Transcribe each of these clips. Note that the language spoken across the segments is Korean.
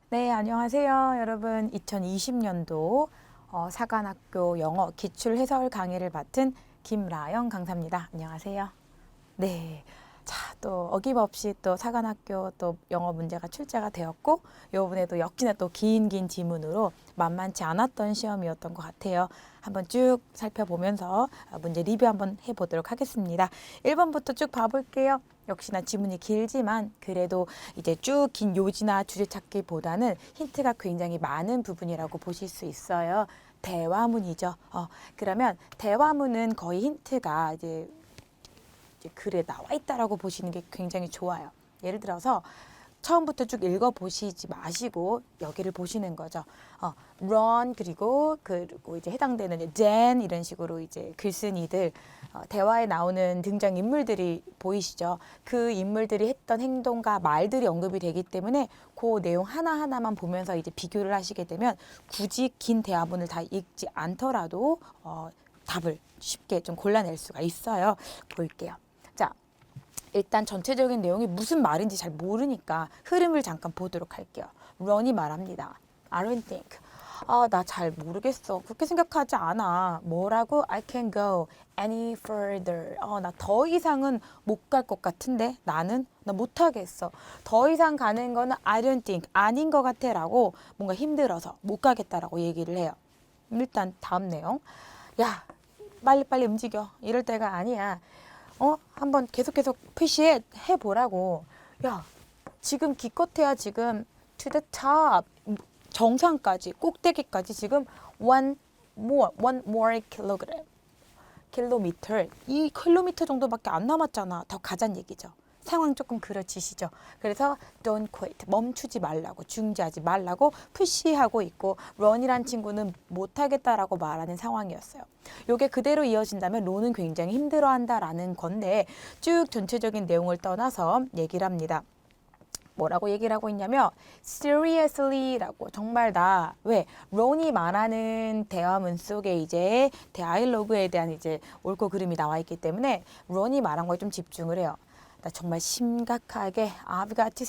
네, 안녕하세요. 여러분, 2020년도 사관학교 영어 기출 해설 강의를 맡은 김라영 강사입니다. 안녕하세요. 네. 자, 또 어김없이 또 사관학교 또 영어 문제가 출제가 되었고, 요번에도 역시나 또 긴 지문으로 만만치 않았던 시험이었던 것 같아요. 한번 쭉 살펴보면서 문제 리뷰 한번 해보도록 하겠습니다. 1번부터 쭉 봐볼게요. 역시나 지문이 길지만 그래도 이제 쭉 긴 요지나 주제 찾기보다는 힌트가 굉장히 많은 부분이라고 보실 수 있어요. 대화문이죠. 그러면 대화문은 거의 힌트가 이제 글에 나와 있다라고 보시는 게 굉장히 좋아요. 예를 들어서 처음부터 쭉 읽어보시지 마시고 여기를 보시는 거죠. run 그리고 이제 해당되는 then 이런 식으로 이제 글쓴이들 대화에 나오는 등장 인물들이 보이시죠? 그 인물들이 했던 행동과 말들이 언급이 되기 때문에 그 내용 하나하나만 보면서 이제 비교를 하시게 되면 굳이 긴 대화문을 다 읽지 않더라도 답을 쉽게 좀 골라낼 수가 있어요. 볼게요. 자, 일단 전체적인 내용이 무슨 말인지 잘 모르니까 흐름을 잠깐 보도록 할게요. 런이 말합니다. I don't think. 나 잘 모르겠어. 그렇게 생각하지 않아. 뭐라고? I can't go any further. 나 더 이상은 못 갈 것 같은데? 나 못하겠어. 더 이상 가는 거는 I don't think. 아닌 것 같아. 라고 뭔가 힘들어서 못 가겠다라고 얘기를 해요. 일단 다음 내용. 야, 빨리빨리 움직여. 이럴 때가 아니야. 한번 계속 푸시해 보라고. 야, 지금 기껏해야 지금 to the top 정상까지 꼭대기까지 지금 one more 킬로미터 이 킬로미터 정도밖에 안 남았잖아. 더 가자는 얘기죠. 상황 조금 그려지시죠. 그래서 don't quit 멈추지 말라고 중지하지 말라고 푸시하고 있고 run이란 친구는 못하겠다라고 말하는 상황이었어요. 요게 그대로 이어진다면 론은 굉장히 힘들어한다라는 건데 쭉 전체적인 내용을 떠나서 얘기를 합니다. 뭐라고 얘기를 하고 있냐면 seriously라고 정말 나 왜 론이 말하는 대화문 속에 이제 다이얼로그에 대한 이제 옳고 그름이 나와 있기 때문에 론이 말한 거에 좀 집중을 해요. 나 정말 심각하게 I've got to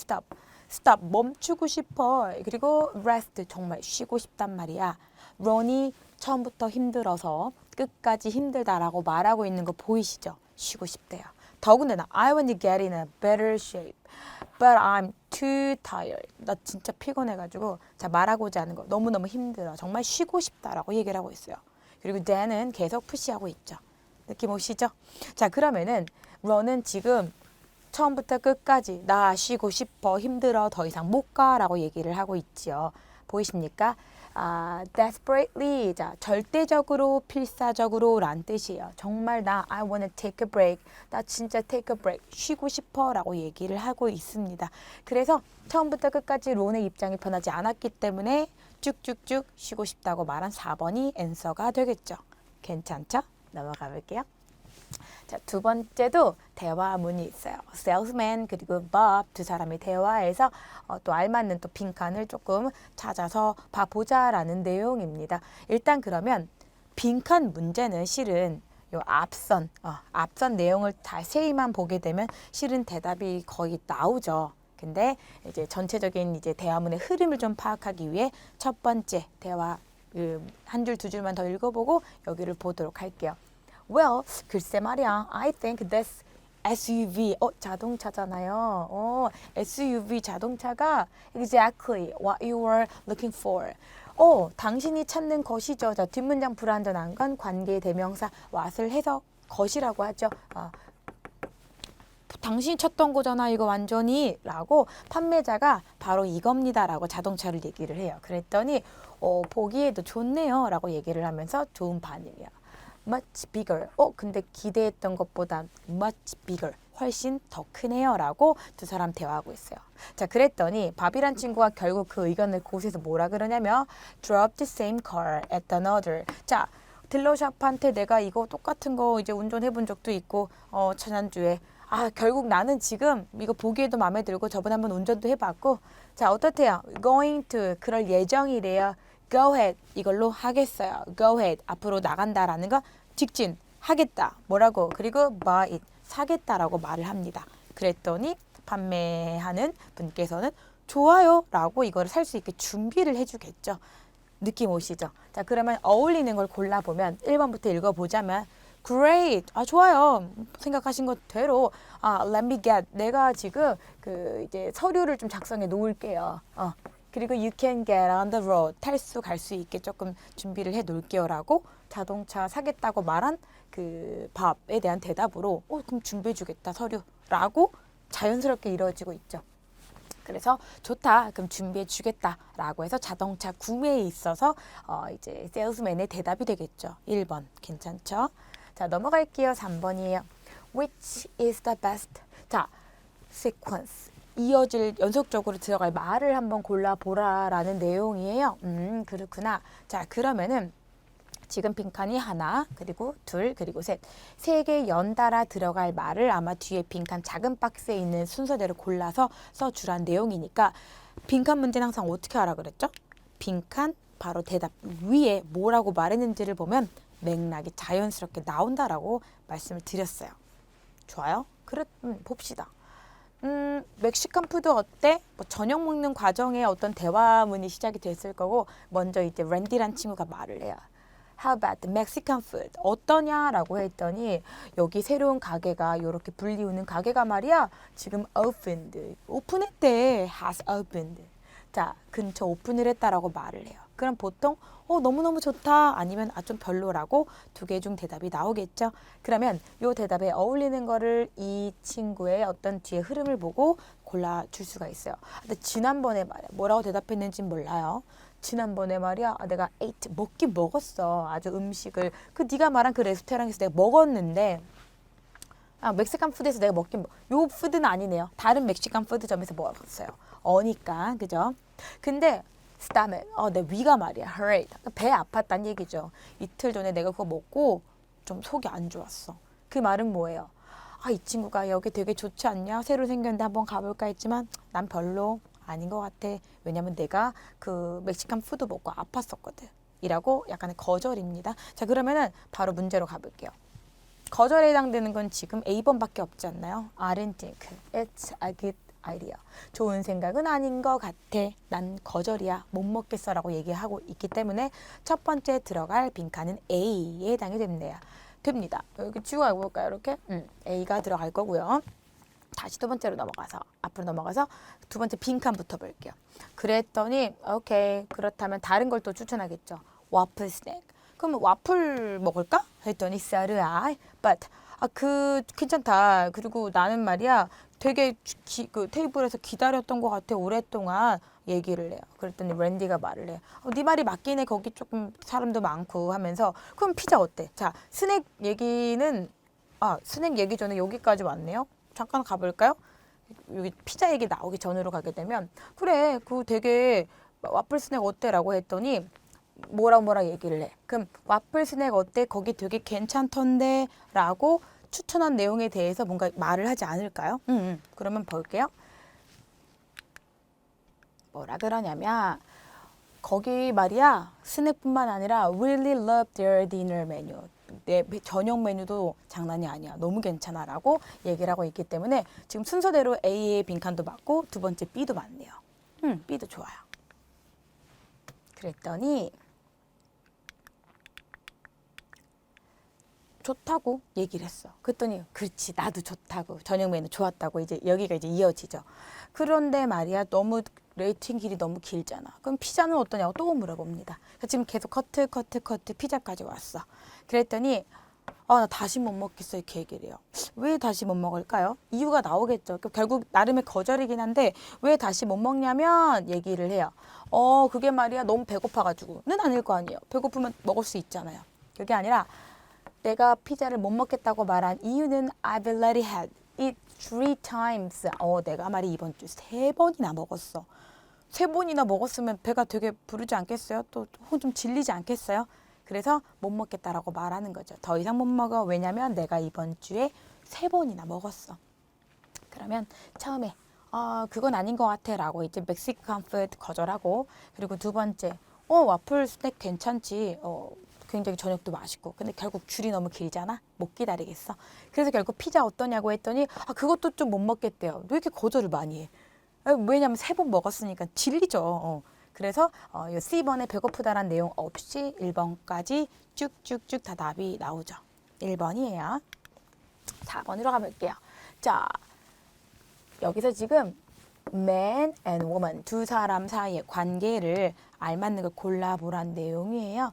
stop 멈추고 싶어. 그리고 rest 정말 쉬고 싶단 말이야. 론이 처음부터 힘들어서 끝까지 힘들다라고 말하고 있는 거 보이시죠? 쉬고 싶대요. 더군다나 I want to get in a better shape. But I'm too tired. 나 진짜 피곤해가지고 자 말하고자 하는 거 너무너무 힘들어. 정말 쉬고 싶다라고 얘기를 하고 있어요. 그리고 then은 계속 푸시하고 있죠. 느낌 오시죠? 자 그러면은 런은 지금 처음부터 끝까지 나 쉬고 싶어 힘들어 더 이상 못 가라고 얘기를 하고 있지요. 보이십니까? desperately 자 절대적으로 필사적으로 란 뜻이에요. 정말 나 I wanna take a break 나 진짜 take a break 쉬고 싶어 라고 얘기를 하고 있습니다. 그래서 처음부터 끝까지 론의 입장이 변하지 않았기 때문에 쭉쭉쭉 쉬고 싶다고 말한 4번이 앤서가 되겠죠. 괜찮죠? 넘어가 볼게요. 자, 두 번째도 대화문이 있어요. salesman 그리고 Bob 두 사람이 대화해서 또 알맞는 또 빈칸을 조금 찾아서 봐보자라는 내용입니다. 일단 그러면 빈칸 문제는 실은 요 앞선 내용을 자세히만 보게 되면 실은 대답이 거의 나오죠. 근데 이제 전체적인 이제 대화문의 흐름을 좀 파악하기 위해 첫 번째 대화 한 줄 두 줄만 더 읽어보고 여기를 보도록 할게요. Well, 글쎄 말이야. I think this SUV, 자동차잖아요. SUV 자동차가 exactly what you were looking for. 당신이 찾는 것이죠. 자, 뒷문장 불완전한 건 관계 대명사 what을 해서 것이라고 하죠. 당신이 찾던 거잖아 이거 완전히 라고 판매자가 바로 이겁니다 라고 자동차를 얘기를 해요. 그랬더니 보기에도 좋네요 라고 얘기를 하면서 좋은 반응이야. much bigger. 근데 기대했던 것보다 much bigger. 훨씬 더 크네요. 라고 두 사람 대화하고 있어요. 자, 그랬더니 밥이란 친구가 결국 그 의견을 곳에서 뭐라 그러냐면 drop the same car at another. 자, 딜러샵한테 내가 이거 똑같은 거 이제 운전해 본 적도 있고 지난주에 결국 나는 지금 이거 보기에도 마음에 들고 저번에 한번 운전도 해봤고 자, 어떻대요? going to 그럴 예정이래요. Go ahead 이걸로 하겠어요. Go ahead 앞으로 나간다라는 거 직진 하겠다 뭐라고 그리고 buy it 사겠다라고 말을 합니다. 그랬더니 판매하는 분께서는 좋아요 라고 이거를 살 수 있게 준비를 해주겠죠. 느낌 오시죠? 자, 그러면 어울리는 걸 골라보면 1번부터 읽어보자면 Great. 좋아요. 생각하신 것대로 let me get. 내가 지금 이제 서류를 좀 작성해 놓을게요. 그리고 you can get on the road. 갈 수 있게 조금 준비를 해 놓을게요라고 자동차 사겠다고 말한 그 밥에 대한 대답으로 그럼 준비해 주겠다 서류라고 자연스럽게 이루어지고 있죠. 그래서 좋다. 그럼 준비해 주겠다라고 해서 자동차 구매에 있어서 이제 세일즈맨의 대답이 되겠죠. 1번 괜찮죠? 자, 넘어갈게요. 3번이에요. Which is the best? 자, sequence. 이어질 연속적으로 들어갈 말을 한번 골라보라라는 내용이에요. 그렇구나. 자, 그러면은 지금 빈칸이 하나, 그리고 둘, 그리고 셋. 세 개 연달아 들어갈 말을 아마 뒤에 빈칸 작은 박스에 있는 순서대로 골라서 써주란 내용이니까 빈칸 문제는 항상 어떻게 하라 그랬죠? 빈칸 바로 대답 위에 뭐라고 말했는지를 보면 맥락이 자연스럽게 나온다라고 말씀을 드렸어요. 좋아요? 봅시다. 멕시칸 푸드 어때? 뭐 저녁 먹는 과정에 어떤 대화문이 시작이 됐을 거고 먼저 이제 랜디란 친구가 말을 해요. How about the Mexican food? 어떠냐라고 했더니 여기 새로운 가게가 이렇게 불리우는 가게가 말이야 지금 오픈했대. has opened. 자, 근처 오픈을 했다라고 말을 해요. 그럼 보통 너무너무 좋다 아니면 좀 별로라고 두 개 중 대답이 나오겠죠. 그러면 이 대답에 어울리는 거를 이 친구의 어떤 뒤에 흐름을 보고 골라줄 수가 있어요. 근데 지난번에 말이야 뭐라고 대답했는지 몰라요. 지난번에 말이야 내가 ate 먹긴 먹었어. 아주 음식을 네가 말한 그 레스토랑에서 내가 먹었는데 멕시칸 푸드에서 내가 요 푸드는 아니네요. 다른 멕시칸 푸드점에서 먹었어요. 어니까 그죠? 근데 stomach, 내 위가 말이야 hurt. 배 아팠단 얘기죠. 이틀 전에 내가 그거 먹고 좀 속이 안 좋았어. 그 말은 뭐예요? 이 친구가 여기 되게 좋지 않냐? 새로 생겼는데 한번 가볼까 했지만 난 별로 아닌 것 같아. 왜냐면 내가 그 멕시칸 푸드 먹고 아팠었거든. 이라고 약간의 거절입니다. 자, 그러면은 바로 문제로 가볼게요. 거절에 해당되는 건 지금 A번밖에 없지 않나요? I don't think it's a good idea. 좋은 생각은 아닌 것 같아. 난 거절이야. 못 먹겠어 라고 얘기하고 있기 때문에 첫 번째 들어갈 빈칸은 A에 해당이 됩니다. 여기 지우가 볼까요? 이렇게 A가 들어갈 거고요. 다시 두 번째로 앞으로 넘어가서 두 번째 빈칸부터 볼게요. 그랬더니 오케이 그렇다면 다른 걸 또 추천하겠죠. 와플 스낵. 그럼 와플 먹을까? 했더니 쌀이야. But 괜찮다. 그리고 나는 말이야 되게 그 테이블에서 기다렸던 것 같아. 오랫동안 얘기를 해요. 그랬더니 랜디가 말을 해요. 네 말이 맞긴 해. 거기 조금 사람도 많고 하면서 그럼 피자 어때? 자, 스낵 얘기는 스낵 얘기 전에 여기까지 왔네요. 잠깐 가볼까요? 여기 피자 얘기 나오기 전으로 가게 되면 그래 그 되게 와플 스낵 어때? 라고 했더니 뭐라 얘기를 해. 그럼 와플 스낵 어때? 거기 되게 괜찮던데 라고 추천한 내용에 대해서 뭔가 말을 하지 않을까요? 그러면 볼게요. 뭐라 그러냐면 거기 말이야 스낵뿐만 아니라 really love their dinner menu. 내 저녁 메뉴도 장난이 아니야. 너무 괜찮아 라고 얘기를 하고 있기 때문에 지금 순서대로 A의 빈칸도 맞고 두 번째 B도 맞네요. B도 좋아요. 그랬더니 좋다고 얘기를 했어. 그랬더니 그렇지 나도 좋다고 저녁 메뉴 좋았다고 이제 여기가 이제 이어지죠. 그런데 말이야 너무 레이팅 길이 너무 길잖아. 그럼 피자는 어떠냐고 또 물어봅니다. 지금 계속 커트 피자까지 왔어. 그랬더니 나 다시 못 먹겠어 이렇게 얘기를 해요. 왜 다시 못 먹을까요? 이유가 나오겠죠. 결국 나름의 거절이긴 한데 왜 다시 못 먹냐면 얘기를 해요. 그게 말이야 너무 배고파가지고는 아닐 거 아니에요. 배고프면 먹을 수 있잖아요. 그게 아니라 내가 피자를 못 먹겠다고 말한 이유는 I've already had it 3 times. 내가 말이 이번 주 3번이나 먹었어. 3번이나 먹었으면 배가 되게 부르지 않겠어요? 또 좀 질리지 않겠어요? 그래서 못 먹겠다라고 말하는 거죠. 더 이상 못 먹어. 왜냐면 내가 이번 주에 3번이나 먹었어. 그러면 처음에 그건 아닌 것 같아 라고 이제 멕시칸 푸드 거절하고 그리고 두 번째 와플 스낵 괜찮지. 굉장히 저녁도 맛있고 근데 결국 줄이 너무 길잖아. 못 기다리겠어. 그래서 결국 피자 어떠냐고 했더니 그것도 좀 못 먹겠대요. 왜 이렇게 거절을 많이 해? 왜냐면 3번 먹었으니까 질리죠. 그래서 요 C번에 배고프다란 내용 없이 1번까지 쭉쭉쭉 다 답이 나오죠. 1번이에요. 4번으로 가볼게요. 자, 여기서 지금 man and woman 두 사람 사이의 관계를 알맞는 걸 골라보란 내용이에요.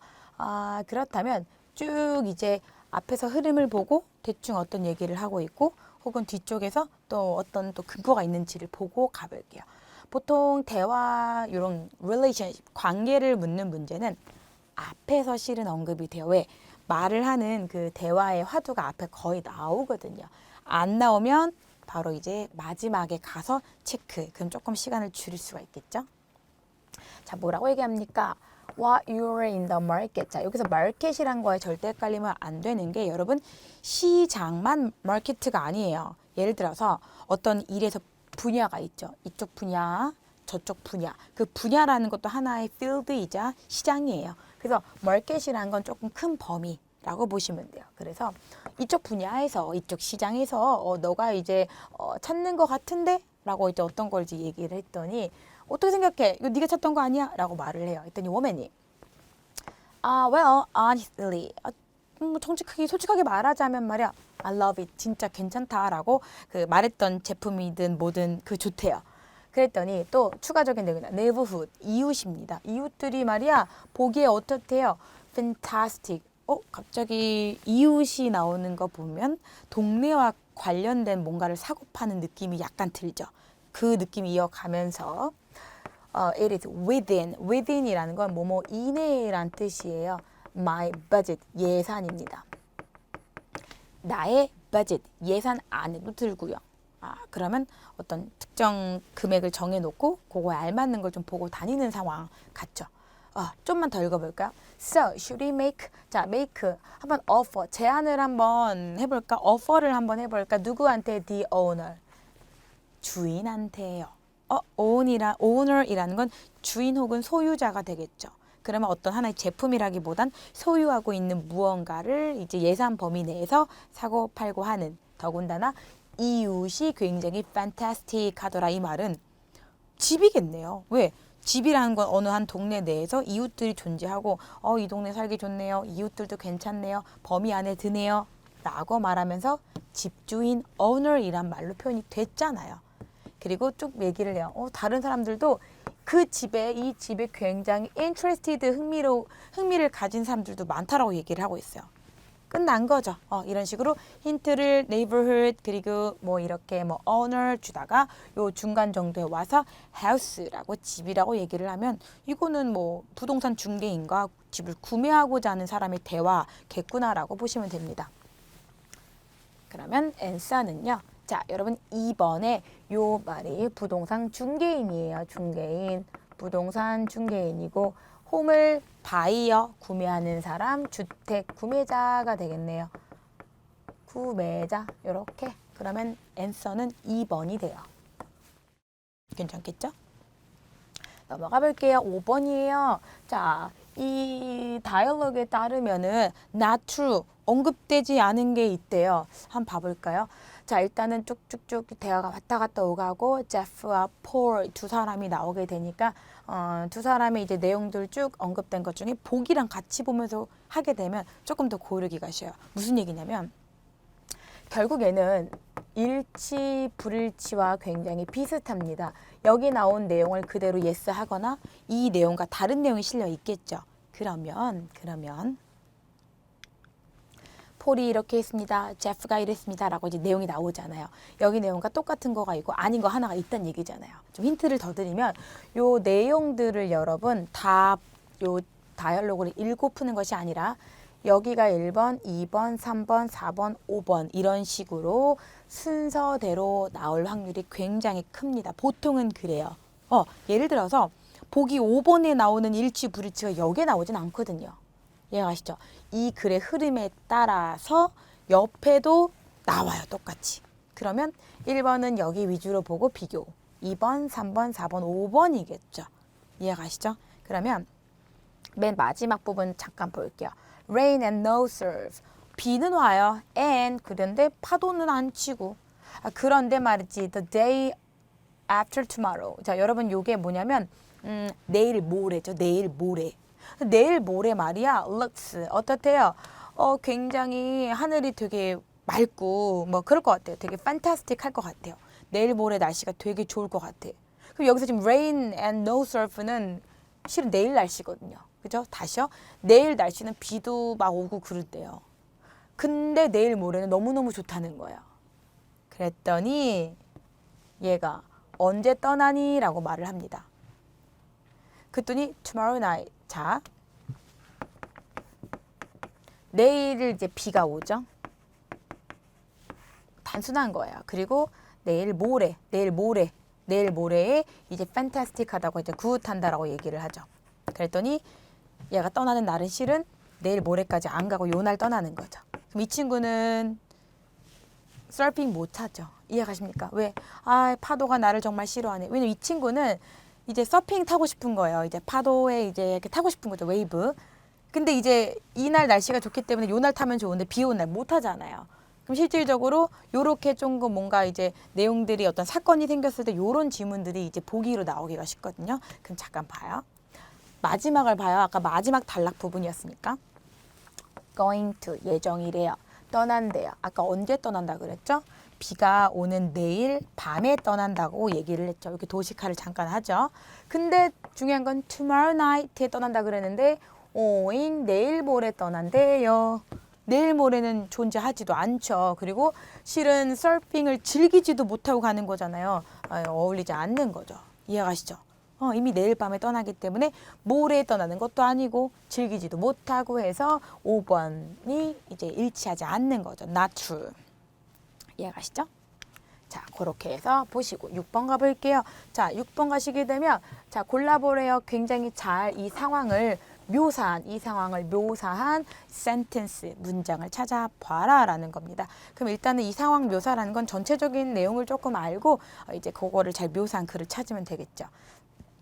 그렇다면 쭉 이제 앞에서 흐름을 보고 대충 어떤 얘기를 하고 있고 혹은 뒤쪽에서 또 어떤 또 근거가 있는지를 보고 가볼게요. 보통 대화 이런 relationship 관계를 묻는 문제는 앞에서 실은 언급이 돼요. 왜? 말을 하는 그 대화의 화두가 앞에 거의 나오거든요. 안 나오면 바로 이제 마지막에 가서 체크. 그럼 조금 시간을 줄일 수가 있겠죠. 자, 뭐라고 얘기합니까? What you're in the market. 자, 여기서 마켓이란 거에 절대 헷갈리면 안 되는 게 여러분 시장만 마켓가 아니에요. 예를 들어서 어떤 일에서 분야가 있죠. 이쪽 분야, 저쪽 분야. 그 분야라는 것도 하나의 필드이자 시장이에요. 그래서 마켓이란 건 조금 큰 범위라고 보시면 돼요. 그래서 이쪽 분야에서 이쪽 시장에서 너가 이제 찾는 것 같은데? 라고 이제 어떤 걸 이제 얘기를 했더니 어떻게 생각해? 이거 네가 찾던 거 아니야? 라고 말을 해요. 했더니 woman이 well, honestly 정직하게 솔직하게 말하자면 말이야 I love it. 진짜 괜찮다라고 그 말했던 제품이든 뭐든 그 좋대요. 그랬더니 또 추가적인 내용이다. neighborhood, 이웃입니다. 이웃들이 말이야 보기에 어떻대요? fantastic. 갑자기 이웃이 나오는 거 보면 동네와 관련된 뭔가를 사고 파는 느낌이 약간 들죠. 그 느낌 이어가면서 it is within이라는 건 뭐뭐 이내란 뜻이에요. my budget, 예산입니다. 나의 budget, 예산 안에도 들고요. 그러면 어떤 특정 금액을 정해놓고 그거에 알맞는 걸 좀 보고 다니는 상황 같죠. 좀만 더 읽어볼까요? So, should we make? 자, make 한번 offer, 제안을 한번 해볼까? offer를 한번 해볼까? 누구한테? The owner, 주인한테요. owner이라는 건 주인 혹은 소유자가 되겠죠. 그러면 어떤 하나의 제품이라기보단 소유하고 있는 무언가를 이제 예산 범위 내에서 사고 팔고 하는 더군다나 이웃이 굉장히 fantastic하더라 이 말은 집이겠네요. 왜? 집이라는 건 어느 한 동네 내에서 이웃들이 존재하고 이 동네 살기 좋네요. 이웃들도 괜찮네요. 범위 안에 드네요. 라고 말하면서 집주인 owner이란 말로 표현이 됐잖아요. 그리고 쭉 얘기를 해요. 다른 사람들도 그 집에 이 집에 굉장히 interested 흥미를 가진 사람들도 많다라고 얘기를 하고 있어요. 끝난 거죠. 이런 식으로 힌트를 neighborhood 그리고 뭐 이렇게 뭐 owner 주다가 요 중간 정도에 와서 house라고 집이라고 얘기를 하면 이거는 뭐 부동산 중개인과 집을 구매하고자 하는 사람의 대화겠구나라고 보시면 됩니다. 그러면 answer는요. 자, 여러분 2번에 요 말이 부동산 중개인이에요. 중개인, 부동산 중개인이고 홈을 바이어, 구매하는 사람, 주택 구매자가 되겠네요. 구매자, 요렇게. 그러면 answer는 2번이 돼요. 괜찮겠죠? 넘어가 볼게요. 5번이에요. 자, 이 다이얼로그에 따르면은 not true, 언급되지 않은 게 있대요. 한번 봐볼까요? 자, 일단은 쭉쭉쭉 대화가 왔다 갔다 오가고 제프와 폴 두 사람이 나오게 되니까 두 사람의 이제 내용들 쭉 언급된 것 중에 보기랑 같이 보면서 하게 되면 조금 더 고르기가 쉬워요. 무슨 얘기냐면 결국에는 일치, 불일치와 굉장히 비슷합니다. 여기 나온 내용을 그대로 yes 하거나 이 내용과 다른 내용이 실려 있겠죠. 그러면 폴이 이렇게 했습니다. 제프가 이랬습니다. 라고 이제 내용이 나오잖아요. 여기 내용과 똑같은 거가 있고 아닌 거 하나가 있다는 얘기잖아요. 좀 힌트를 더 드리면 요 내용들을 여러분 다 요 다이얼로그를 읽고 푸는 것이 아니라 여기가 1번, 2번, 3번, 4번, 5번 이런 식으로 순서대로 나올 확률이 굉장히 큽니다. 보통은 그래요. 예를 들어서 보기 5번에 나오는 일치, 불일치가 여기에 나오진 않거든요. 이해가시죠? 이 글의 흐름에 따라서 옆에도 나와요. 똑같이. 그러면 1번은 여기 위주로 보고 비교. 2번, 3번, 4번, 5번이겠죠. 이해가시죠? 그러면 맨 마지막 부분 잠깐 볼게요. Rain and no surf. 비는 와요. And 그런데 파도는 안 치고. 그런데 말이지 the day after tomorrow. 자, 여러분 요게 뭐냐면 내일 모레죠. 내일 모레. 내일 모레 말이야. looks 어떻대요? 굉장히 하늘이 되게 맑고 뭐 그럴 것 같아요. 되게 fantastic 할 것 같아요. 내일 모레 날씨가 되게 좋을 것 같아. 그럼 여기서 지금 rain and no surf는 실은 내일 날씨거든요. 그죠? 다시요. 내일 날씨는 비도 막 오고 그럴때요. 근데 내일 모레는 너무너무 좋다는 거예요. 그랬더니 얘가 언제 떠나니? 라고 말을 합니다. 그랬더니 tomorrow night. 자, 내일 이제 비가 오죠. 단순한 거예요. 그리고 내일 모레에 이제 fantastic하다고 이제 굿한다라고 얘기를 하죠. 그랬더니 얘가 떠나는 날은 실은 내일 모레까지 안 가고 요 날 떠나는 거죠. 그럼 이 친구는 서핑 못 하죠. 이해가십니까? 왜? 아, 파도가 나를 정말 싫어하네. 왜냐면 이 친구는 이제 서핑 타고 싶은 거예요. 이제 파도에 이제 이렇게 타고 싶은 거죠. 웨이브. 근데 이제 이날 날씨가 좋기 때문에 요 날 타면 좋은데 비 오는 날 못 하잖아요. 그럼 실질적으로 요렇게 좀 뭔가 이제 내용들이 어떤 사건이 생겼을 때 요런 지문들이 이제 보기로 나오기가 쉽거든요. 그럼 잠깐 봐요. 마지막을 봐요. 아까 마지막 단락 부분이었으니까. going to 예정이래요. 떠난대요. 아까 언제 떠난다 그랬죠? 비가 오는 내일 밤에 떠난다고 얘기를 했죠. 이렇게 도식화를 잠깐 하죠. 근데 중요한 건 tomorrow night에 떠난다 그랬는데 오잉 내일 모레 떠난대요. 내일 모레는 존재하지도 않죠. 그리고 실은 서핑을 즐기지도 못하고 가는 거잖아요. 어울리지 않는 거죠. 이해가시죠? 이미 내일 밤에 떠나기 때문에 모레 떠나는 것도 아니고 즐기지도 못하고 해서 5번이 이제 일치하지 않는 거죠. Not true. 이해가시죠? 자, 그렇게 해서 보시고 6번 가볼게요. 자, 6번 가시게 되면 자, 골라보래요. 굉장히 잘 이 상황을 묘사한 센텐스, 문장을 찾아봐라 라는 겁니다. 그럼 일단은 이 상황 묘사라는 건 전체적인 내용을 조금 알고 이제 그거를 잘 묘사한 글을 찾으면 되겠죠.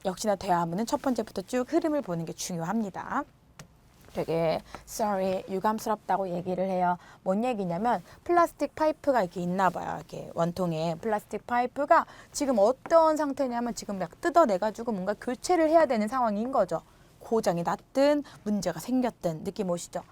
역시나 대화문은 첫 번째부터 쭉 흐름을 보는 게 중요합니다. 되게 sorry, 유감스럽다고 얘기를 해요. 뭔 얘기냐면 플라스틱 파이프가 이렇게 있나 봐요. 이렇게 원통에 플라스틱 파이프가 지금 어떤 상태냐면 지금 막 뜯어내가지고 뭔가 교체를 해야 되는 상황인 거죠. 고장이 났든 문제가 생겼든 느낌 오시죠?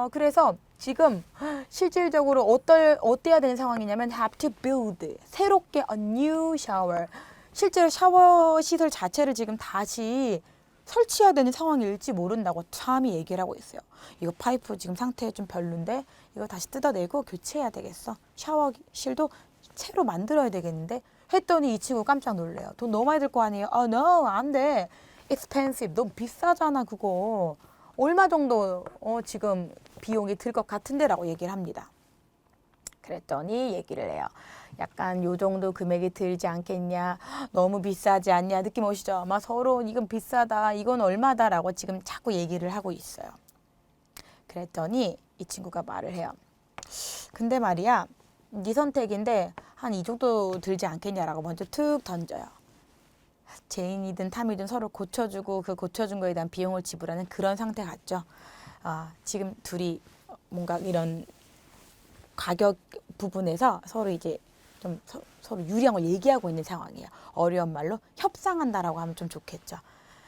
그래서 지금 실질적으로 어때야 되는 상황이냐면 have to build 새롭게 a new shower 실제로 샤워 시설 자체를 지금 다시 설치해야 되는 상황일지 모른다고 참이 얘기를 하고 있어요. 이거 파이프 지금 상태 좀 별론데 이거 다시 뜯어내고 교체해야 되겠어. 샤워실도 새로 만들어야 되겠는데 했더니 이 친구 깜짝 놀래요. 돈 너무 많이 들 거 아니에요. No, 안 돼. expensive. 너무 비싸잖아 그거. 얼마 정도 지금 비용이 들 것 같은데 라고 얘기를 합니다. 그랬더니 얘기를 해요. 약간 요 정도 금액이 들지 않겠냐, 너무 비싸지 않냐 느낌 오시죠? 아마 서로 이건 비싸다, 이건 얼마다 라고 지금 자꾸 얘기를 하고 있어요. 그랬더니 이 친구가 말을 해요. 근데 말이야, 네 선택인데 한 이 정도 들지 않겠냐라고 먼저 툭 던져요. 제인이든 탐이든 서로 고쳐주고 그 고쳐준 거에 대한 비용을 지불하는 그런 상태 같죠. 지금 둘이 뭔가 이런 가격 부분에서 서로 이제 좀 서로 유리한 걸 얘기하고 있는 상황이에요. 어려운 말로 협상한다라고 하면 좀 좋겠죠.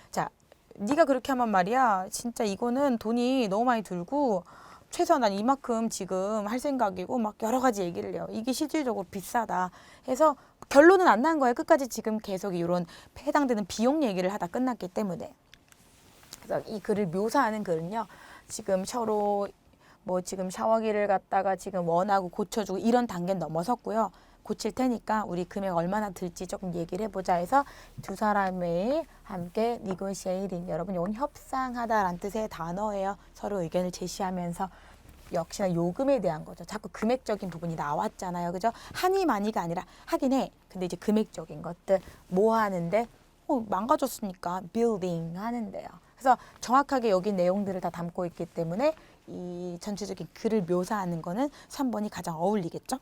자, 네가 그렇게 하면 말이야. 진짜 이거는 돈이 너무 많이 들고 최소한 난 이만큼 지금 할 생각이고 막 여러 가지 얘기를 해요. 이게 실질적으로 비싸다 해서 결론은 안 난 거예요. 끝까지 지금 계속 이런 해당되는 비용 얘기를 하다 끝났기 때문에. 그래서 이 글을 묘사하는 글은요. 지금 서로 뭐 지금 샤워기를 갖다가 지금 원하고 고쳐주고 이런 단계는 넘어섰고요. 고칠 테니까 우리 금액 얼마나 들지 조금 얘기를 해보자 해서 두 사람이 함께 negotiating. 여러분 이건 협상하다라는 뜻의 단어예요. 서로 의견을 제시하면서 역시나 요금에 대한 거죠. 자꾸 금액적인 부분이 나왔잖아요. 그죠? 하니 많이가 아니라 하긴 해. 근데 이제 금액적인 것들 뭐 하는데 망가졌으니까 building 하는데요. 그래서 정확하게 여기 내용들을 다 담고 있기 때문에 이 전체적인 글을 묘사하는 거는 3번이 가장 어울리겠죠?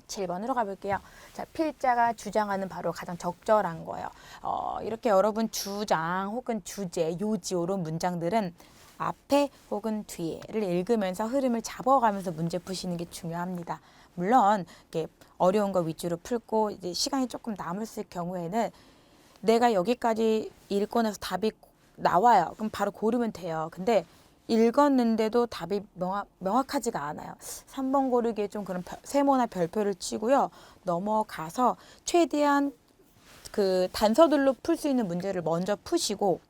7번으로 가볼게요. 자, 필자가 주장하는 바로 가장 적절한 거예요. 이렇게 여러분 주장 혹은 주제, 요지 이런 문장들은 앞에 혹은 뒤에를 읽으면서 흐름을 잡아가면서 문제 푸시는 게 중요합니다. 물론 이렇게 어려운 거 위주로 풀고 이제 시간이 조금 남았을 경우에는 내가 여기까지 읽고 나서 답이 나와요. 그럼 바로 고르면 돼요. 근데 읽었는데도 답이 명확하지가 않아요. 3번 고르기에 좀 그런 세모나 별표를 치고요. 넘어가서 최대한 그 단서들로 풀 수 있는 문제를 먼저 푸시고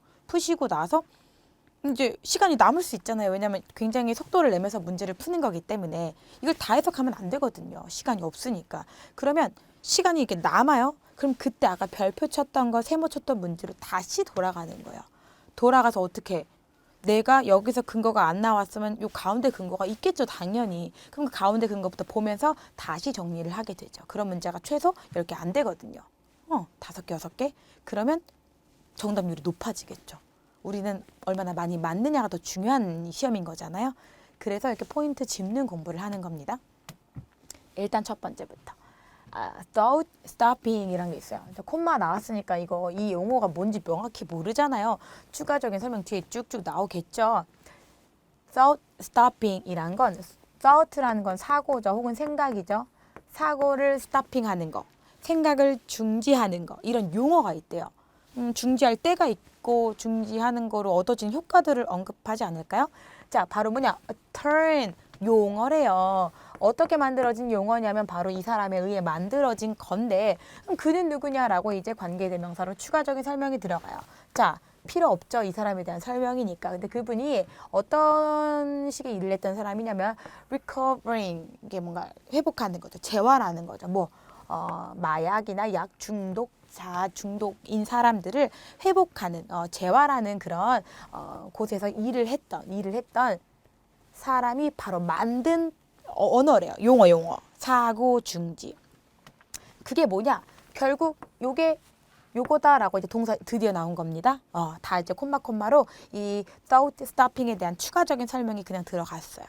나서 이제 시간이 남을 수 있잖아요. 왜냐하면 굉장히 속도를 내면서 문제를 푸는 거기 때문에 이걸 다 해석하면 안 되거든요. 시간이 없으니까. 그러면 시간이 이렇게 남아요. 그럼 그때 아까 별표 쳤던 거, 세모 쳤던 문제로 다시 돌아가는 거예요. 돌아가서 어떻게 내가 여기서 근거가 안 나왔으면 요 가운데 근거가 있겠죠, 당연히. 그럼 그 가운데 근거부터 보면서 다시 정리를 하게 되죠. 그런 문제가 최소 10개 안 되거든요. 5개, 6개? 그러면 정답률이 높아지겠죠. 우리는 얼마나 많이 맞느냐가 더 중요한 시험인 거잖아요. 그래서 이렇게 포인트 짚는 공부를 하는 겁니다. 일단 첫 번째부터. thought stopping이라는 게 있어요. 콤마 나왔으니까 이 용어가 뭔지 명확히 모르잖아요. 추가적인 설명 뒤에 쭉쭉 나오겠죠. thought stopping이란 건 thought라는 건 사고죠. 혹은 생각이죠. 사고를 stopping하는 거, 생각을 중지하는 거 이런 용어가 있대요. 중지할 때가 있고 중지하는 거로 얻어진 효과들을 언급하지 않을까요? 자, 바로 뭐냐? turn 용어래요. 어떻게 만들어진 용어냐면 바로 이 사람에 의해 만들어진 건데 그럼 그는 누구냐라고 이제 관계대명사로 추가적인 설명이 들어가요. 자, 필요 없죠. 이 사람에 대한 설명이니까. 근데 그분이 어떤 식의 일을 했던 사람이냐면 recovering, 이게 뭔가 회복하는 거죠. 재활하는 거죠. 마약이나 약 중독자, 중독인 사람들을 회복하는, 재활하는 그런 곳에서 일을 했던 사람이 바로 만든 언어래요. 용어. 사고 중지. 그게 뭐냐? 결국 요거다라고 이제 동사 드디어 나온 겁니다. 다 이제 콤마로 이 thought stopping에 대한 추가적인 설명이 그냥 들어갔어요.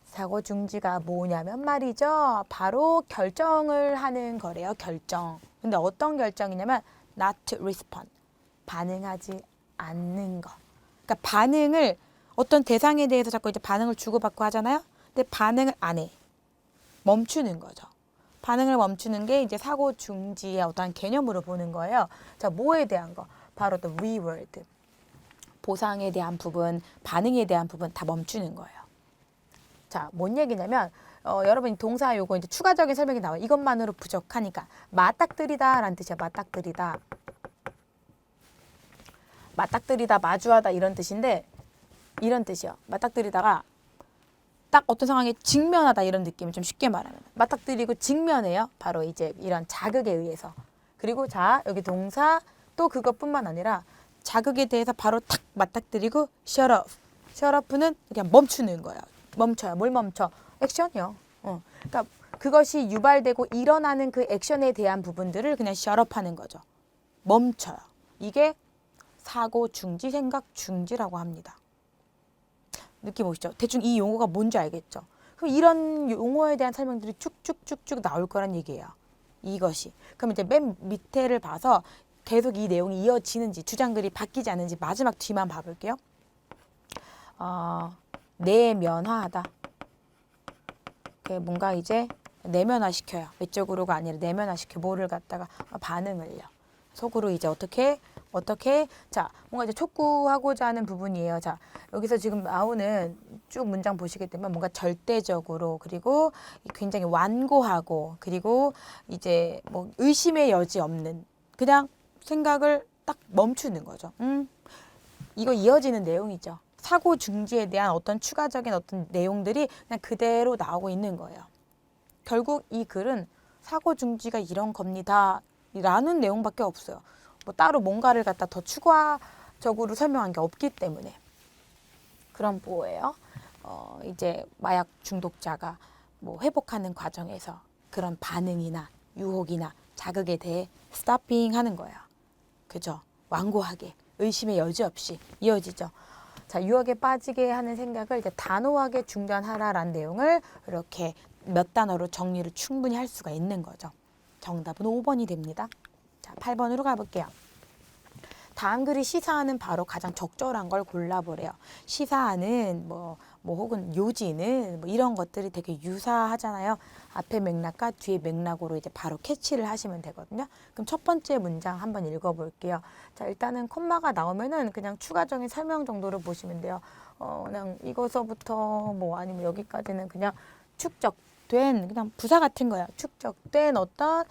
사고 중지가 뭐냐면 말이죠. 바로 결정을 하는 거래요. 결정. 근데 어떤 결정이냐면 not to respond. 반응하지 않는 거. 그러니까 반응을 어떤 대상에 대해서 자꾸 이제 반응을 주고받고 하잖아요. 근데 반응을 안 해. 멈추는 거죠. 반응을 멈추는 게 이제 사고 중지의 어떠한 개념으로 보는 거예요. 자, 뭐에 대한 거? 바로 the reward. 보상에 대한 부분, 반응에 대한 부분 다 멈추는 거예요. 자, 뭔 얘기냐면 여러분 동사 요거 이제 추가적인 설명이 나와요. 이것만으로 부족하니까 맞닥뜨리다라는 뜻이야. 맞닥뜨리다, 마주하다 이런 뜻인데 이런 뜻이요. 맞닥뜨리다가 딱 어떤 상황에 직면하다 이런 느낌 좀 쉽게 말하면 맞닥뜨리고 직면해요. 바로 이제 이런 자극에 의해서. 그리고 자, 여기 동사 또 그것뿐만 아니라 자극에 대해서 바로 탁 맞닥뜨리고 shut up. shut up는 그냥 멈추는 거예요. 멈춰요. 뭘 멈춰? 액션이요. 그러니까 그것이 유발되고 일어나는 그 액션에 대한 부분들을 그냥 shut up 하는 거죠. 멈춰요. 이게 사고 중지, 생각 중지라고 합니다. 느낌 오시죠? 대충 이 용어가 뭔지 알겠죠? 그럼 이런 용어에 대한 설명들이 쭉쭉쭉쭉 나올 거란 얘기예요. 이것이. 그럼 이제 맨 밑에를 봐서 계속 이 내용이 이어지는지 주장글이 바뀌지 않는지 마지막 뒤만 봐볼게요. 내면화하다. 뭔가 이제 내면화시켜요. 외적으로가 아니라 내면화시켜. 뭐를 갖다가 반응을요. 속으로 이제 어떻게 자, 뭔가 이제 촉구하고자 하는 부분이에요. 자, 여기서 지금 나오는 쭉 문장 보시게 되면 뭔가 절대적으로 그리고 굉장히 완고하고 그리고 이제 뭐 의심의 여지 없는 그냥 생각을 딱 멈추는 거죠. 이거 이어지는 내용이죠. 사고 중지에 대한 어떤 추가적인 어떤 내용들이 그냥 그대로 나오고 있는 거예요. 결국 이 글은 사고 중지가 이런 겁니다. 라는 내용밖에 없어요. 뭐 따로 뭔가를 갖다 더 추가적으로 설명한 게 없기 때문에. 그럼 뭐예요? 이제 마약 중독자가 뭐 회복하는 과정에서 그런 반응이나 유혹이나 자극에 대해 스토핑 하는 거예요. 그죠? 완고하게 의심의 여지 없이 이어지죠. 자, 유혹에 빠지게 하는 생각을 이제 단호하게 중단하라라는 내용을 이렇게 몇 단어로 정리를 충분히 할 수가 있는 거죠. 정답은 5번이 됩니다. 자, 8번으로 가볼게요. 다음 글이 시사하는 바로 가장 적절한 걸 골라보래요. 시사하는 뭐 혹은 요지는 뭐 이런 것들이 되게 유사하잖아요. 앞에 맥락과 뒤에 맥락으로 이제 바로 캐치를 하시면 되거든요. 그럼 첫 번째 문장 한번 읽어볼게요. 자, 일단은 콤마가 나오면은 그냥 추가적인 설명 정도로 보시면 돼요. 그냥 이거서부터 뭐 아니면 여기까지는 그냥 축적된 그냥 부사 같은 거예요. 축적된 어떤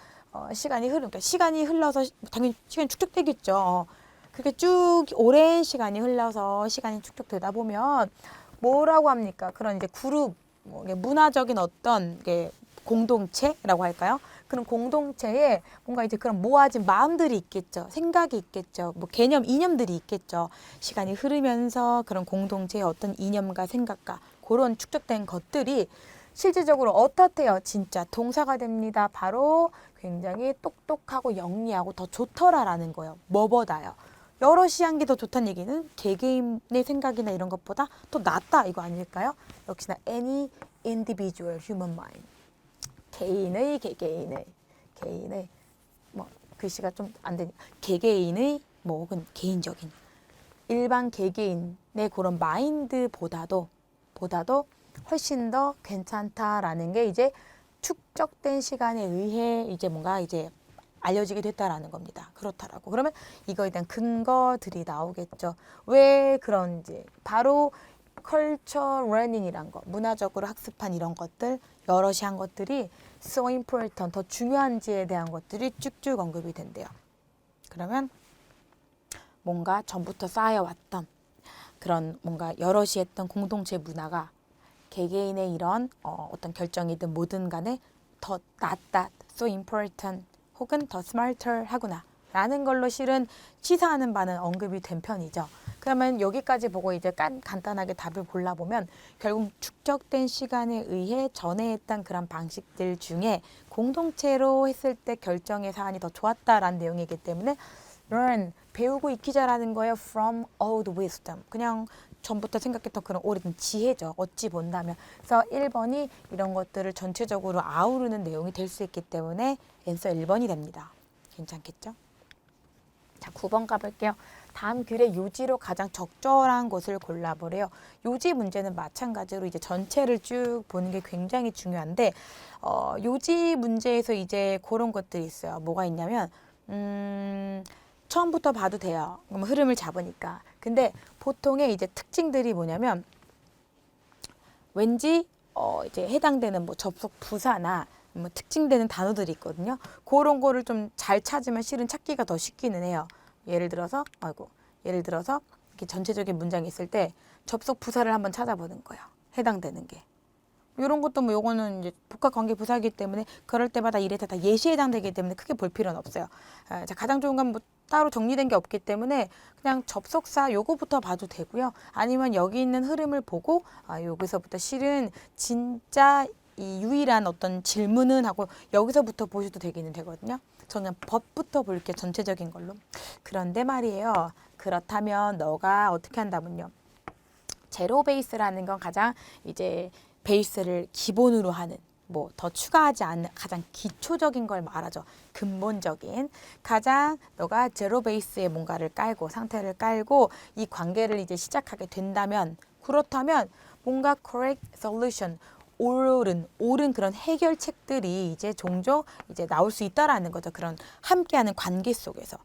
시간이 그러니까 시간이 흘러서 당연히 시간이 축적되겠죠. 그렇게 쭉 오랜 시간이 흘러서 시간이 축적되다 보면 뭐라고 합니까? 그런 이제 그룹, 뭐 문화적인 어떤 게 공동체라고 할까요? 그런 공동체에 뭔가 이제 그런 모아진 마음들이 있겠죠. 생각이 있겠죠. 뭐 개념, 이념들이 있겠죠. 시간이 흐르면서 그런 공동체의 어떤 이념과 생각과 그런 축적된 것들이 실질적으로 어떻대요? 진짜 동사가 됩니다. 바로 굉장히 똑똑하고 영리하고 더 좋더라라는 거예요. 뭐보다요? 여럿이 한 게 더 좋다는 얘기는 개개인의 생각이나 이런 것보다 더 낫다 이거 아닐까요? 역시나 any individual human mind. 개개인의 뭐 글씨가 좀 안 되니 개개인의 뭐 혹은 개인적인 일반 개개인의 그런 마인드보다도 훨씬 더 괜찮다라는 게 이제 축적된 시간에 의해 이제 뭔가 이제 알려지게 됐다라는 겁니다. 그렇다라고. 그러면 이거에 대한 근거들이 나오겠죠. 왜 그런지. 바로 컬처 러닝이란 거, 문화적으로 학습한 이런 것들, 여럿이 한 것들이 so important, 더 중요한지에 대한 것들이 쭉쭉 언급이 된대요. 그러면 뭔가 전부터 쌓여왔던 그런 뭔가 여럿이 했던 공동체 문화가 개개인의 이런 어떤 결정이든 뭐든 간에 더 낫다, so important 혹은 더 smarter 하구나 라는 걸로 실은 시사하는 바는 언급이 된 편이죠. 그러면 여기까지 보고 이제 간단하게 답을 골라보면 결국 축적된 시간에 의해 전에 했던 그런 방식들 중에 공동체로 했을 때 결정의 사안이 더 좋았다라는 내용이기 때문에 learn, 배우고 익히자라는 거예요. from old wisdom. 그냥 전부터 생각했던 그런 오래된 지혜죠. 어찌 본다면. 그래서 1번이 이런 것들을 전체적으로 아우르는 내용이 될 수 있기 때문에 앤서 1번이 됩니다. 괜찮겠죠? 자, 9번 가볼게요. 다음 글의 요지로 가장 적절한 것을 골라보래요. 요지 문제는 마찬가지로 이제 전체를 쭉 보는 게 굉장히 중요한데 요지 문제에서 이제 그런 것들이 있어요. 뭐가 있냐면 처음부터 봐도 돼요. 그럼 흐름을 잡으니까. 근데 보통의 이제 특징들이 뭐냐면 왠지 이제 해당되는 뭐 접속 부사나 뭐 특징되는 단어들이 있거든요. 그런 거를 좀 잘 찾으면 실은 찾기가 더 쉽기는 해요. 예를 들어서 이렇게 전체적인 문장이 있을 때 접속 부사를 한번 찾아보는 거예요. 해당되는 게. 이런 것도 뭐 요거는 이제 복합관계 부사이기 때문에 그럴 때마다 이래 다 예시에 해당되기 때문에 크게 볼 필요는 없어요. 자, 가장 좋은 건 뭐 따로 정리된 게 없기 때문에 그냥 접속사 요거부터 봐도 되고요. 아니면 여기 있는 흐름을 보고 여기서부터 실은 진짜 이 유일한 어떤 질문은 하고 여기서부터 보셔도 되기는 되거든요. 저는 법부터 볼게요. 전체적인 걸로. 그런데 말이에요. 그렇다면 너가 어떻게 한다면요. 제로 베이스라는 건 가장 이제 베이스를 기본으로 하는 뭐 더 추가하지 않는 가장 기초적인 걸 말하죠. 근본적인 가장 너가 제로 베이스에 뭔가를 깔고 상태를 깔고 이 관계를 이제 시작하게 된다면 그렇다면 뭔가 correct solution 옳은 그런 해결책들이 이제 종종 이제 나올 수 있다라는 거죠. 그런 함께하는 관계 속에서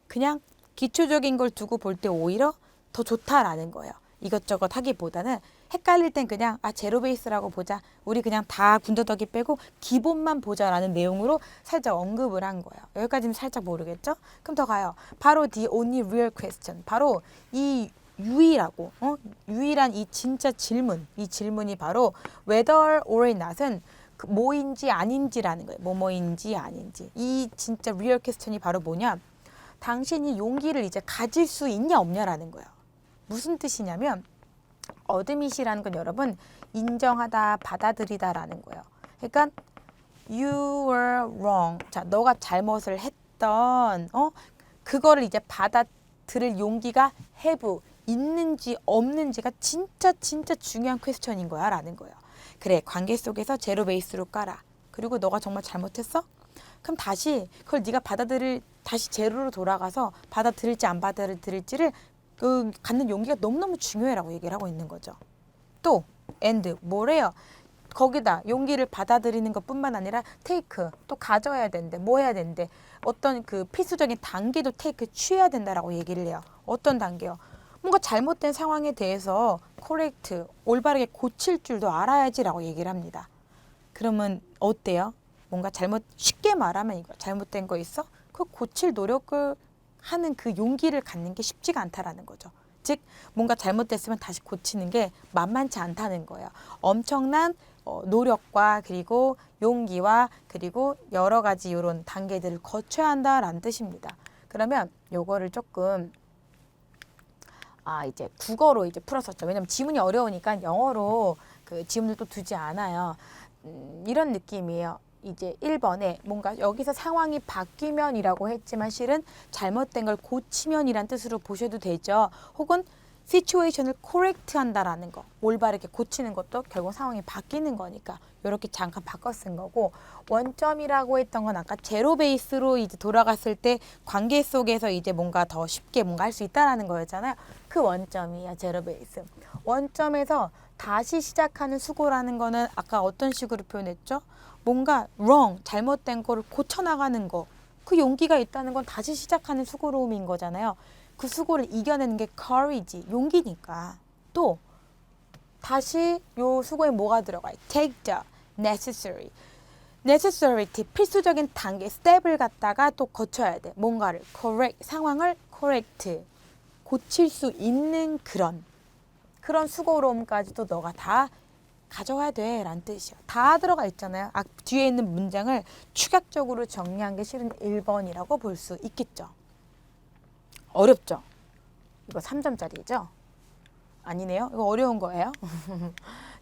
그냥 기초적인 걸 두고 볼 때 오히려 더 좋다라는 거예요. 이것저것 하기보다는 헷갈릴 땐 그냥 제로 베이스라고 보자. 우리 그냥 다 군더더기 빼고 기본만 보자라는 내용으로 살짝 언급을 한 거예요. 여기까지는 살짝 모르겠죠? 그럼 더 가요. 바로 the only real question. 바로 이 유일한 이 진짜 질문. 이 질문이 바로 whether or not은 뭐인지 아닌지라는 거예요. 뭐뭐인지 아닌지. 이 진짜 real question이 바로 뭐냐? 당신이 용기를 이제 가질 수 있냐 없냐라는 거예요. 무슨 뜻이냐면 어드밋이라는 건 여러분 인정하다, 받아들이다라는 거예요. 그러니까 you were wrong. 자, 너가 잘못을 했던 그거를 이제 받아들일 용기가 have 있는지 없는지가 진짜 중요한 퀘스천인 거야 라는 거예요. 그래, 관계 속에서 제로 베이스로 깔아. 그리고 너가 정말 잘못했어? 그럼 다시 그걸 네가 받아들일 다시 제로로 돌아가서 받아들일지 안 받아들일지를 그 갖는 용기가 너무너무 중요해라고 얘기를 하고 있는 거죠. 또 and 뭐래요? 거기다 용기를 받아들이는 것뿐만 아니라 take 또 가져야 된대. 뭐 해야 된대? 어떤 그 필수적인 단계도 take 취해야 된다라고 얘기를 해요. 어떤 단계요? 뭔가 잘못된 상황에 대해서 correct 올바르게 고칠 줄도 알아야지라고 얘기를 합니다. 그러면 어때요? 뭔가 쉽게 말하면 이거 잘못된 거 있어? 그 고칠 노력을 하는 그 용기를 갖는 게 쉽지가 않다라는 거죠. 즉 뭔가 잘못됐으면 다시 고치는 게 만만치 않다는 거예요. 엄청난 노력과 그리고 용기와 그리고 여러 가지 이런 단계들을 거쳐야 한다라는 뜻입니다. 그러면 요거를 조금 이제 국어로 이제 풀었었죠. 왜냐면 지문이 어려우니까 영어로 그 지문을 또 두지 않아요. 이런 느낌이에요. 이제 1번에 뭔가 여기서 상황이 바뀌면이라고 했지만 실은 잘못된 걸 고치면이란 뜻으로 보셔도 되죠. 혹은 situation을 correct 한다라는 거, 올바르게 고치는 것도 결국 상황이 바뀌는 거니까 이렇게 잠깐 바꿔 쓴 거고, 원점이라고 했던 건 아까 제로 베이스로 이제 돌아갔을 때 관계 속에서 이제 뭔가 더 쉽게 뭔가 할 수 있다라는 거였잖아요. 그 원점이야, 제로 베이스. 원점에서 다시 시작하는 수고라는 거는 아까 어떤 식으로 표현했죠? 뭔가 wrong, 잘못된 거를 고쳐나가는 거, 그 용기가 있다는 건 다시 시작하는 수고로움인 거잖아요. 그 수고를 이겨내는 게 courage, 용기니까. 또 다시 요 수고에 뭐가 들어가요? take the necessary. necessity, 필수적인 단계, 스텝을 갖다가 또 거쳐야 돼. 뭔가를 correct, 상황을 correct, 고칠 수 있는 그런 수고로움까지도 너가 다 가져가야 돼 라는 뜻이야. 다 들어가 있잖아요. 뒤에 있는 문장을 축약적으로 정리한 게 실은 1번이라고 볼 수 있겠죠. 어렵죠? 이거 3점짜리죠? 아니네요. 이거 어려운 거예요.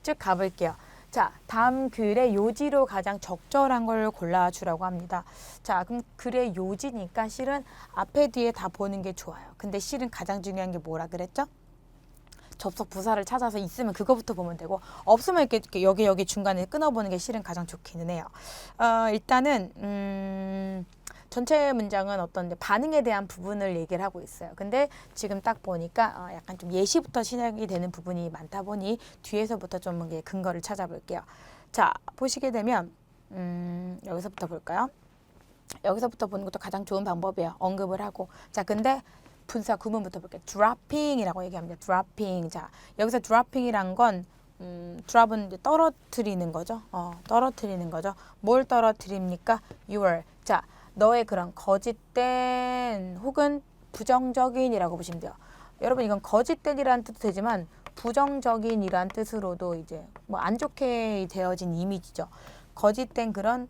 쭉 가볼게요. 자, 다음 글의 요지로 가장 적절한 걸 골라주라고 합니다. 자, 그럼 글의 요지니까 실은 앞에 뒤에 다 보는 게 좋아요. 근데 실은 가장 중요한 게 뭐라 그랬죠? 접속 부사를 찾아서 있으면 그거부터 보면 되고, 없으면 이렇게 여기 중간에 끊어보는 게 실은 가장 좋기는 해요. 일단은 전체 문장은 어떤 반응에 대한 부분을 얘기를 하고 있어요. 근데 지금 딱 보니까 약간 좀 예시부터 시작이 되는 부분이 많다 보니 뒤에서부터 좀 근거를 찾아볼게요. 자, 보시게 되면 여기서부터 볼까요? 여기서부터 보는 것도 가장 좋은 방법이에요. 언급을 하고. 자, 근데 분사 구문부터 볼게요. dropping이라고 얘기합니다. dropping. 자, 여기서 dropping이란 건 drop은 이제 떨어뜨리는 거죠. 떨어뜨리는 거죠. 뭘 떨어뜨립니까? your. 자, 너의 그런 거짓된 혹은 부정적인이라고 보시면 돼요. 여러분 이건 거짓된이라는 뜻도 되지만 부정적인이라는 뜻으로도 이제 뭐 안 좋게 되어진 이미지죠. 거짓된 그런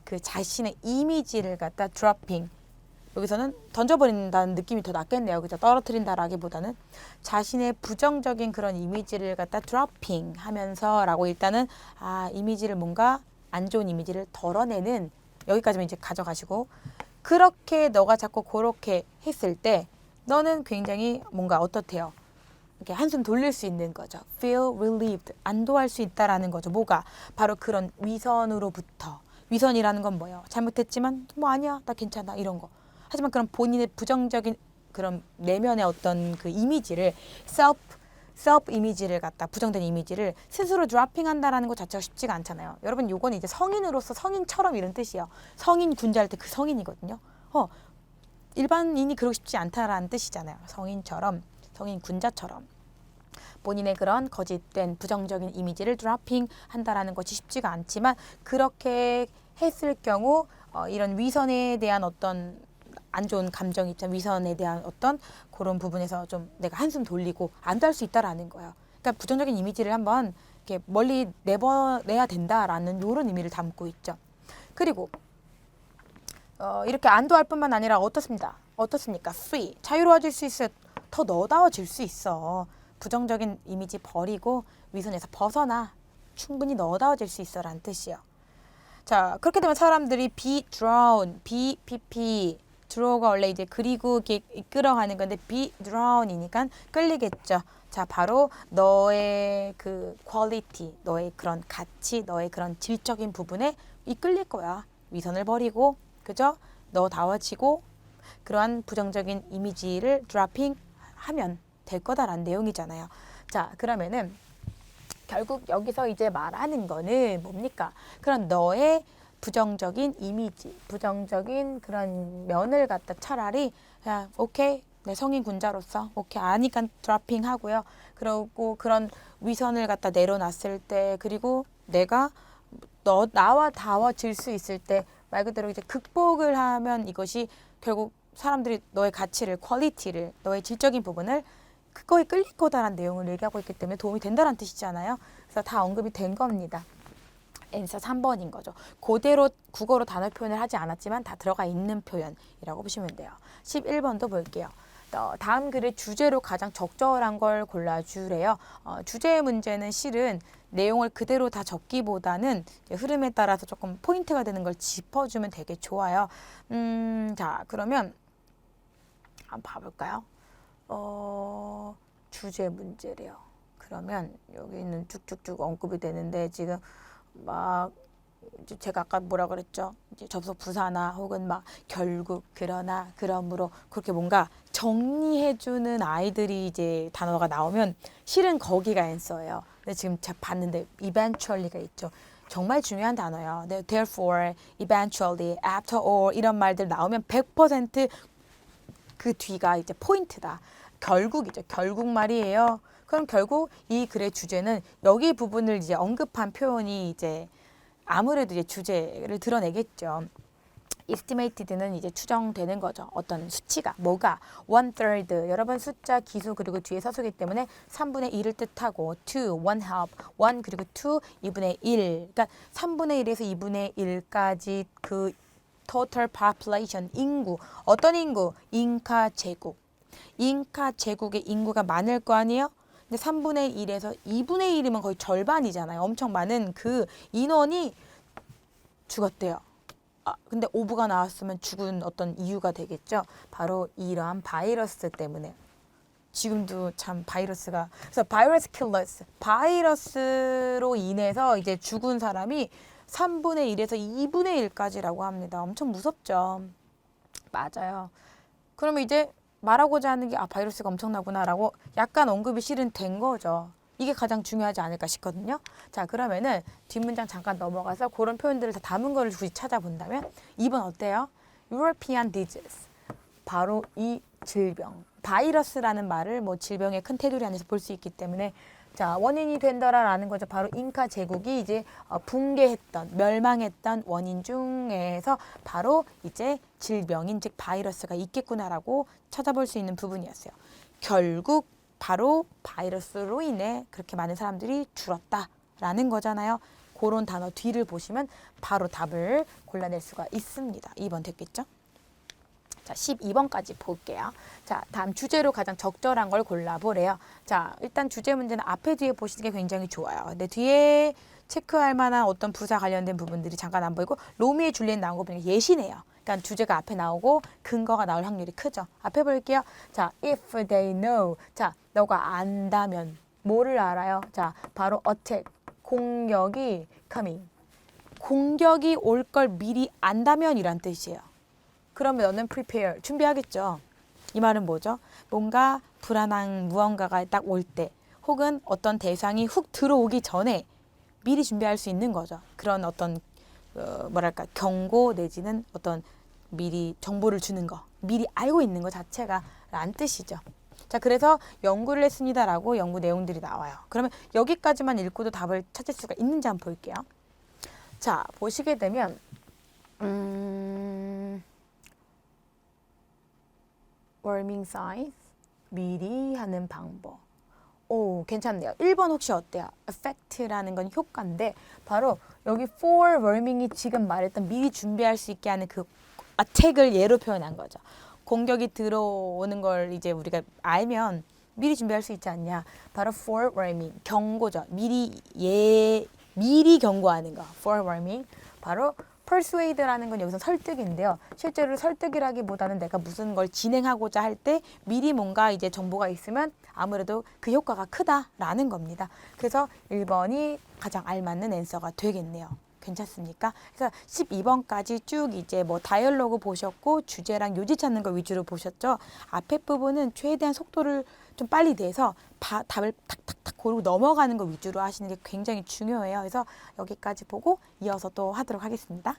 그 자신의 이미지를 갖다 dropping. 여기서는 던져버린다는 느낌이 더 낫겠네요. 그죠? 떨어뜨린다라기보다는 자신의 부정적인 그런 이미지를 갖다 dropping 하면서 라고 일단은 이미지를 뭔가 안 좋은 이미지를 덜어내는, 여기까지만 이제 가져가시고, 그렇게 너가 자꾸 그렇게 했을 때 너는 굉장히 뭔가 어떻대요? 이렇게 한숨 돌릴 수 있는 거죠. feel relieved. 안도할 수 있다라는 거죠. 뭐가? 바로 그런 위선으로부터. 위선이라는 건 뭐예요? 잘못했지만 뭐 아니야, 나 괜찮아, 이런 거. 하지만 그런 본인의 부정적인 그런 내면의 어떤 그 이미지를 self 이미지를 갖다, 부정된 이미지를 스스로 드라핑 한다라는 것 자체가 쉽지가 않잖아요. 여러분 요건 이제 성인으로서 성인처럼 이런 뜻이에요. 성인 군자할 때 그 성인이거든요. 일반인이 그러고 싶지 않다라는 뜻이잖아요. 성인처럼, 성인 군자처럼 본인의 그런 거짓된 부정적인 이미지를 드라핑 한다라는 것이 쉽지가 않지만, 그렇게 했을 경우 이런 위선에 대한 어떤 안 좋은 감정 있잖아, 위선에 대한 어떤 그런 부분에서 좀 내가 한숨 돌리고 안도할 수 있다라는 거예요. 그러니까 부정적인 이미지를 한번 이렇게 멀리 내보내야 된다라는 이런 의미를 담고 있죠. 그리고 이렇게 안도할 뿐만 아니라 어떻습니까? free, 자유로워질 수 있어요. 더 너다워질 수 있어. 부정적인 이미지 버리고 위선에서 벗어나. 충분히 너다워질 수 있어 라는 뜻이에요. 자, 그렇게 되면 사람들이 be drawn, draw가 원래 이제 그리고 이렇게 이끌어가는 건데 be drawn이니까 끌리겠죠. 자, 바로 너의 그 quality, 너의 그런 가치, 너의 그런 질적인 부분에 이끌릴 거야. 위선을 버리고, 그죠? 너다워지고, 그러한 부정적인 이미지를 드라핑 하면 될 거다라는 내용이잖아요. 자, 그러면은 결국 여기서 이제 말하는 거는 뭡니까? 그런 너의 부정적인 이미지, 부정적인 그런 면을 갖다 차라리 그냥 오케이, 내 성인 군자로서 오케이 아니까 드라핑 하고요. 그리고 그런 위선을 갖다 내려놨을 때, 그리고 내가 나와 닿아질 수 있을 때 말 그대로 이제 극복을 하면 이것이 결국 사람들이 너의 가치를, 퀄리티를, 너의 질적인 부분을 그거에 끌릴 거다라는 내용을 얘기하고 있기 때문에 도움이 된다는 뜻이잖아요. 그래서 다 언급이 된 겁니다. 앤서 3번인 거죠. 그대로 국어로 단어 표현을 하지 않았지만 다 들어가 있는 표현이라고 보시면 돼요. 11번도 볼게요. 다음 글의 주제로 가장 적절한 걸 골라주래요. 주제의 문제는 실은 내용을 그대로 다 적기보다는 흐름에 따라서 조금 포인트가 되는 걸 짚어주면 되게 좋아요. 자, 그러면 한번 봐볼까요? 주제 문제래요. 그러면 여기는 쭉쭉쭉 언급이 되는데 지금 막 제가 아까 뭐라 그랬죠? 이제 접속 부사나 혹은 막 결국 그러나 그러므로 그렇게 뭔가 정리해주는 아이들이 이제 단어가 나오면 실은 거기가 앤서예요. 근데 지금 제가 봤는데 eventually가 있죠. 정말 중요한 단어예요. Therefore, eventually, after all 이런 말들 나오면 100% 그 뒤가 이제 포인트다. 결국이죠. 결국 말이에요. 그럼 결국 이 글의 주제는 여기 부분을 이제 언급한 표현이 이제 아무래도 이제 주제를 드러내겠죠. estimated는 이제 추정되는 거죠. 어떤 수치가 뭐가 1/3 여러 번 숫자 기수 그리고 뒤에 서술이기 때문에 3분의 1을 뜻하고 2 1/2 1 그리고 2 2분의 1 그러니까 3분의 1에서 2분의 1까지 그 total population 인구 어떤 인구? 잉카 제국 잉카 제국의 인구가 많을 거 아니에요? 근데 3분의 1에서 2분의 1이면 거의 절반이잖아요. 엄청 많은 그 인원이 죽었대요. 근데 오브가 나왔으면 죽은 어떤 이유가 되겠죠. 바로 이러한 바이러스 때문에. 지금도 참 바이러스가 그래서 바이러스 킬러스 바이러스로 인해서 이제 죽은 사람이 3분의 1에서 2분의 1까지라고 합니다. 엄청 무섭죠. 맞아요. 그러면 이제 말하고자 하는 게 바이러스가 엄청나구나라고 약간 언급이 실은 된 거죠. 이게 가장 중요하지 않을까 싶거든요. 자, 그러면은 뒷문장 잠깐 넘어가서 그런 표현들을 다 담은 거를 굳이 찾아본다면 2번 어때요? European disease. 바로 이 질병. 바이러스라는 말을 뭐 질병의 큰 테두리 안에서 볼 수 있기 때문에 자, 원인이 된다라는 거죠. 바로 잉카 제국이 이제 붕괴했던, 멸망했던 원인 중에서 바로 이제 질병인 즉 바이러스가 있겠구나라고 찾아볼 수 있는 부분이었어요. 결국 바로 바이러스로 인해 그렇게 많은 사람들이 죽었다라는 거잖아요. 그런 단어 뒤를 보시면 바로 답을 골라낼 수가 있습니다. 2번 됐겠죠? 자, 12번까지 볼게요. 자, 다음 주제로 가장 적절한 걸 골라보래요. 자, 일단 주제 문제는 앞에 뒤에 보시는 게 굉장히 좋아요. 근데 뒤에 체크할 만한 어떤 부사 관련된 부분들이 잠깐 안 보이고 로미오 줄리엣 나온 거 보니까 예시네요. 그러니까 주제가 앞에 나오고 근거가 나올 확률이 크죠. 앞에 볼게요. 자, if they know. 자, 너가 안다면 뭐를 알아요? 자, 바로 attack. 공격이 coming. 공격이 올 걸 미리 안다면이란 뜻이에요. 그러면 너는 prepare, 준비하겠죠. 이 말은 뭐죠? 뭔가 불안한 무언가가 딱 올 때 혹은 어떤 대상이 훅 들어오기 전에 미리 준비할 수 있는 거죠. 그런 어떤 뭐랄까 경고 내지는 어떤 미리 정보를 주는 거, 미리 알고 있는 것 자체가 란 뜻이죠. 자, 그래서 연구를 했습니다라고 연구 내용들이 나와요. 그러면 여기까지만 읽고도 답을 찾을 수가 있는지 한번 볼게요. 자, 보시게 되면 warming signs, 미리 하는 방법. 오, 괜찮네요. 1번 혹시 어때요? effect라는 건 효과인데 바로 여기 for warming이 지금 말했던 미리 준비할 수 있게 하는 그 attack을 예로 표현한 거죠. 공격이 들어오는 걸 이제 우리가 알면 미리 준비할 수 있지 않냐. 바로 for warming, 경고죠. 미리 경고하는 거. for warming. 바로 persuade라는 건 여기서 설득인데요. 실제로 설득이라기보다는 내가 무슨 걸 진행하고자 할 때 미리 뭔가 이제 정보가 있으면 아무래도 그 효과가 크다라는 겁니다. 그래서 1번이 가장 알맞는 앤서가 되겠네요. 괜찮습니까? 그래서 12번까지 쭉 이제 뭐 다이얼로그 보셨고 주제랑 요지 찾는 거 위주로 보셨죠? 앞에 부분은 최대한 속도를 좀 빨리 내서 답을 탁탁탁 고르고 넘어가는 거 위주로 하시는 게 굉장히 중요해요. 그래서 여기까지 보고 이어서 또 하도록 하겠습니다.